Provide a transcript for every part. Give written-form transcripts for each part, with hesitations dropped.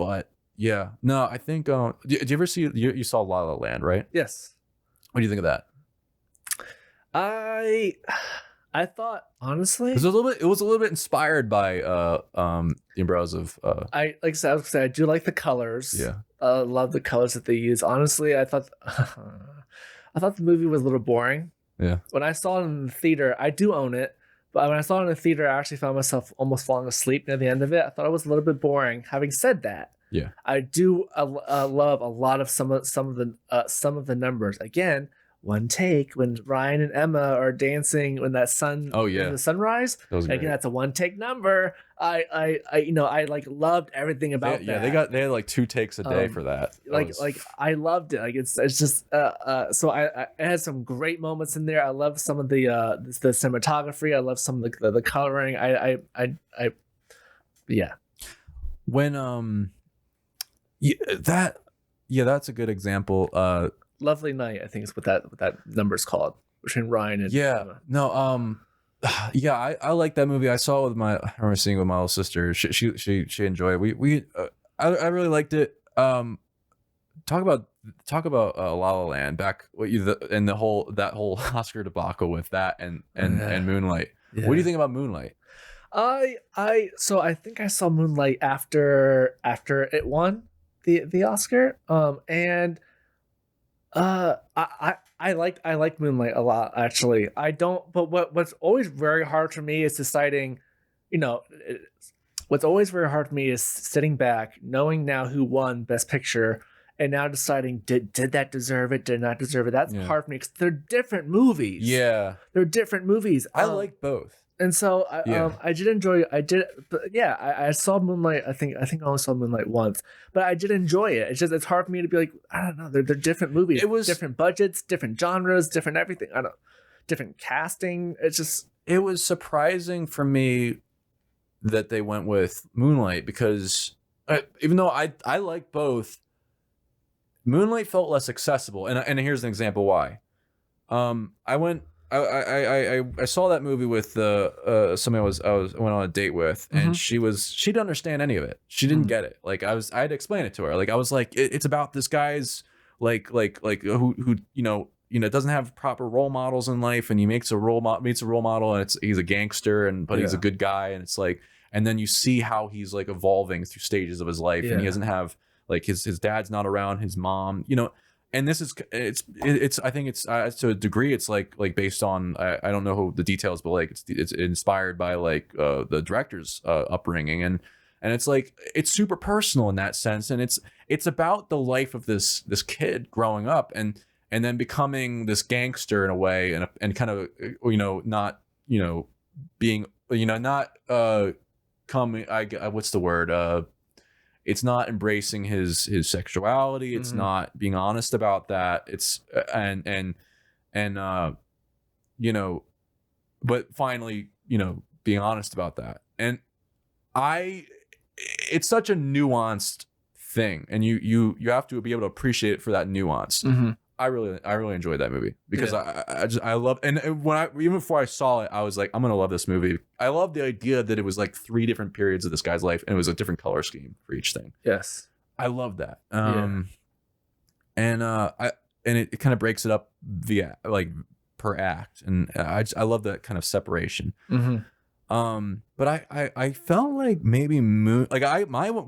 But yeah, no, I think. Did you ever see? You saw La La Land, right? Yes. What do you think of that? I thought honestly, It was a little bit inspired by the Umbrellas of I like I said, I was gonna say I do like the colors. yeah. Love the colors that they use. Honestly, I thought I thought the movie was a little boring. Yeah. When I saw it in the theater, I do own it, but when I saw it in the theater, I actually found myself almost falling asleep near the end of it. I thought it was a little bit boring. Having said that, Yeah. I do love a lot of some of the numbers. Again, one take when Ryan and Emma are dancing when that sun in the sunrise. Again, that's a one take number. I like loved everything about that. Yeah, they had like 2 takes a day for that. Like I loved it. Like it's just so I it had some great moments in there. I love some of the cinematography. I love some of the coloring. I yeah. When that's a good example. Lovely Night, I think is what that number's called, between Ryan and Emma. I like that movie. I saw it I remember seeing it with my little sister. She enjoyed it. I really liked it. Talk about La La Land back that whole Oscar debacle with that and Moonlight. Yeah. What do you think about Moonlight? I think I saw Moonlight after it won the Oscar. I like Moonlight a lot, actually. I don't, but what's always very hard for me is deciding, what's always very hard for me is sitting back, knowing now who won Best Picture, and now deciding did that deserve it, did not deserve it. That's hard for me because they're different movies. Yeah, they're different movies. I like both. And so I did enjoy. I saw Moonlight. I think I only saw Moonlight once, but I did enjoy it. It's hard for me to be like, I don't know. They're different movies. It was different budgets, different genres, different everything. I don't, different casting. It was surprising for me that they went with Moonlight because even though I like both, Moonlight felt less accessible. And here's an example why. I saw that movie with somebody I went on a date with, and she didn't understand any of it. She didn't get it. Like I had to explain it to her. Like I was like, it's about this guy's like who doesn't have proper role models in life, and he meets a role model, and he's a gangster, but he's a good guy, and it's like, and then you see how he's like evolving through stages of his life, and he doesn't have like his dad's not around, his mom, And this is I think it's to a degree it's like based on I don't know who the details, but like it's inspired by like the director's upbringing, and it's like it's super personal in that sense, and it's about the life of this kid growing up and then becoming this gangster in a way, and kind of not being not coming what's the word it's not embracing his sexuality. It's not being honest about that. It's but finally, being honest about that. And it's such a nuanced thing, and you have to be able to appreciate it for that nuance. I really enjoyed that movie because I love, and even before I saw it, I was like, I'm gonna love this movie. I love the idea that it was like 3 different periods of this guy's life, and it was a different color scheme for each thing. Yes, I love that. And it kind of breaks it up via like per act, and I love that kind of separation. But I felt like maybe my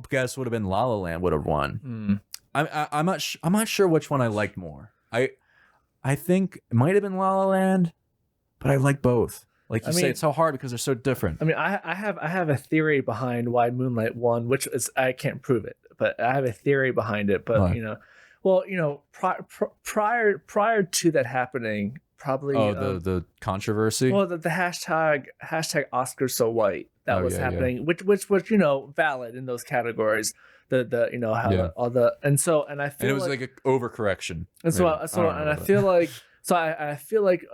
guess would have been La La Land would have won. I'm not sure which one I liked more. I think it might have been La La Land, but I like both. Like you say, it's so hard because they're so different. I mean, I have a theory behind why Moonlight won, which is I can't prove it, but I have a theory behind it. But prior to that happening, probably the controversy. Well, the hashtag Oscars so white that was happening, which was valid in those categories. I feel and it was like an overcorrection. And I feel like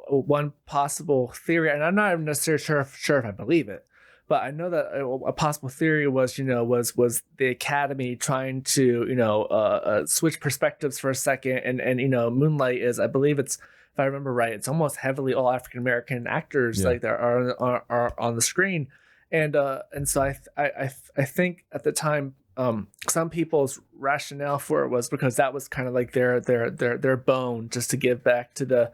one possible theory, and I'm not even necessarily sure if I believe it, but I know that a possible theory was was the Academy trying to switch perspectives for a second, and Moonlight is, I believe it's, if I remember right, it's almost heavily all African American actors like that are on the screen. And so I think at the time some people's rationale for it was because that was kind of like their bone, just to give back to the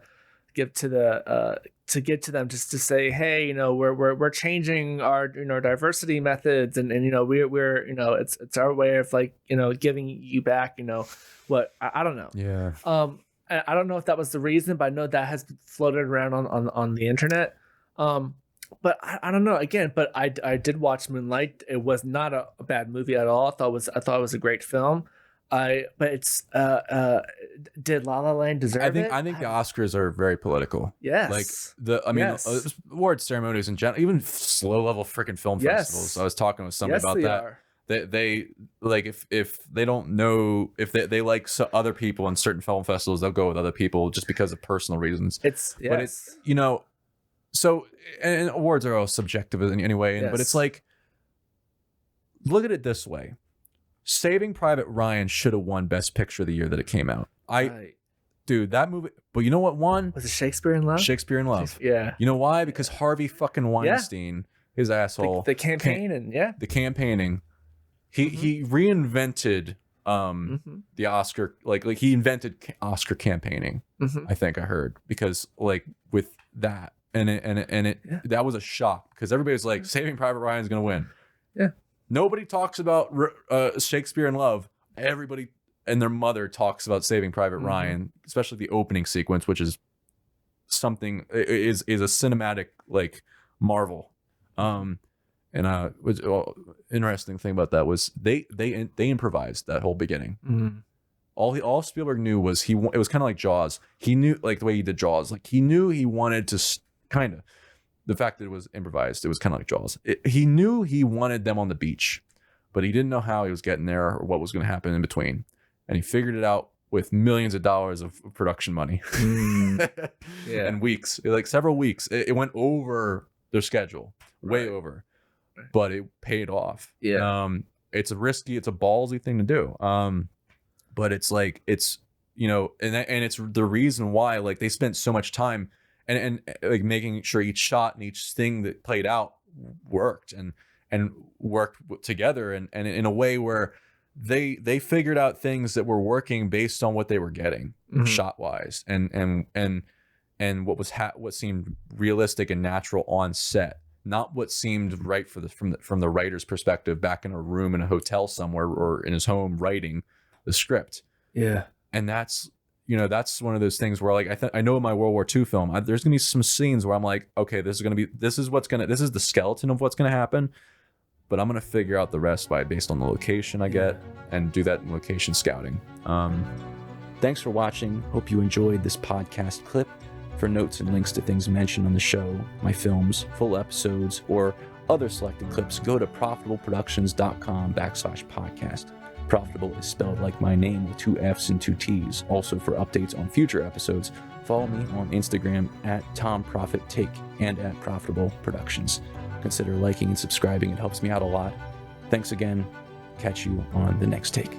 to get to them, just to say, hey, you know, we're changing our, you know, diversity methods, and you know, we're you know, it's our way of, like, you know, giving you back, you know, what I don't know. Yeah. I don't know if that was the reason, but I know that has floated around on the internet. But I don't know, again, but I did watch Moonlight. It was not a bad movie at all. I thought it was a great film. But it's did La La Land deserve it? I think the Oscars are very political. Yes. Like award ceremonies in general, even slow level freaking film festivals. I was talking with somebody about that. They like, if they don't know, if they like other people in certain film festivals, they'll go with other people just because of personal reasons. But it's, you know, so, and awards are all subjective in any way, but it's like, look at it this way. Saving Private Ryan should have won Best Picture the year that it came out. Dude, that movie. But you know what won? Was it Shakespeare in Love? Shakespeare in Love. Yeah. You know why? Because Harvey fucking Weinstein, his asshole. The campaign the campaigning. He reinvented the Oscar, like he invented Oscar campaigning. I think I heard, because like with that, and it that was a shock, because everybody was like, Saving Private Ryan is gonna win. Yeah. Nobody talks about Shakespeare in Love. Everybody and their mother talks about Saving Private Ryan, especially the opening sequence, which is something, is a cinematic like marvel. And was interesting thing about that was they improvised that whole beginning. All Spielberg knew was it was kind of like Jaws. He knew, like the way he did Jaws, like he knew he wanted to kind of. The fact that it was improvised, it was kind of like Jaws. He knew he wanted them on the beach, but he didn't know how he was getting there or what was going to happen in between. And he figured it out with millions of dollars of production money. And weeks, like several weeks. It went over their schedule, way over, but it paid off. It's a ballsy thing to do. But it's like, it's, you know, and it's the reason why, like, they spent so much time and like making sure each shot and each thing that played out worked and worked together, and in a way where they figured out things that were working based on what they were getting shot wise, and what seemed realistic and natural on set, not what seemed right from the writer's perspective back in a room in a hotel somewhere or in his home writing the script. And that's, you know, that's one of those things where, like, I know in my World War II film, there's gonna be some scenes where I'm like, okay, this is the skeleton of what's gonna happen, but I'm gonna figure out the rest based on the location I get, and do that in location scouting. Thanks for watching. Hope you enjoyed this podcast clip. For notes and links to things mentioned on the show, my films, full episodes, or other selected clips, go to proffitableproductions.com/podcast. Profitable is spelled like my name with 2 F's and 2 T's. Also, for updates on future episodes, follow me on Instagram at Proffitt Take and at Profitable Productions. Consider liking and subscribing. It helps me out a lot. Thanks again. Catch you on the next take.